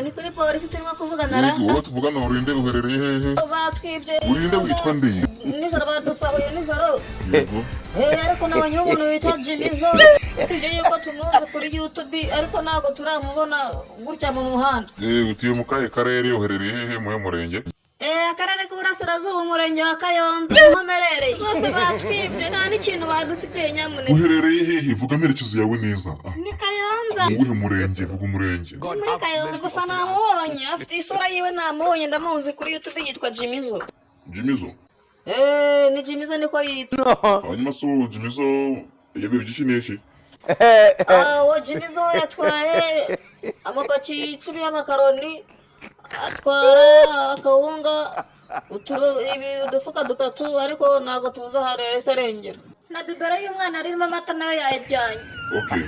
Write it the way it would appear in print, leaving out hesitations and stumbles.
ni kuri polisi turimo kuvugana ra wowe tuvugana urinde uherereye hehe batwibye urinde witwa nde nijoro badusahuye nijoro yego ariko nabonye umuntu witwa Jimizo sibyo yuko tumuzi kuri YouTube ariko ntabwo turamubona gutya mu muhanda utuye mu kahe karere uherereye hehe mu murenge akarere k'uburasirazuba umurenge wa Kayonza mumerereye bose batwibye nta n'ikintu badusigaye nyamuneka uherereye hehe vuga amerekezo yawe neza ni Kayonza uwuhe murenge vuga umurenge muri Kayonza gusa namubonye afite isura yiwe namubonye ndamuzi kuri YouTube yitwa Jimizo Jimizo ni Jimizo niko yitwa hanyuma so Jimizo yabiye iki n'iki uwo Jimizo yatwaye amapaki 10 y'amakaroni atwara akawunga udufuka 3 ariko ntago tuza harese arengera na bibero y'umwana arimo amata nayo yayijyanye okay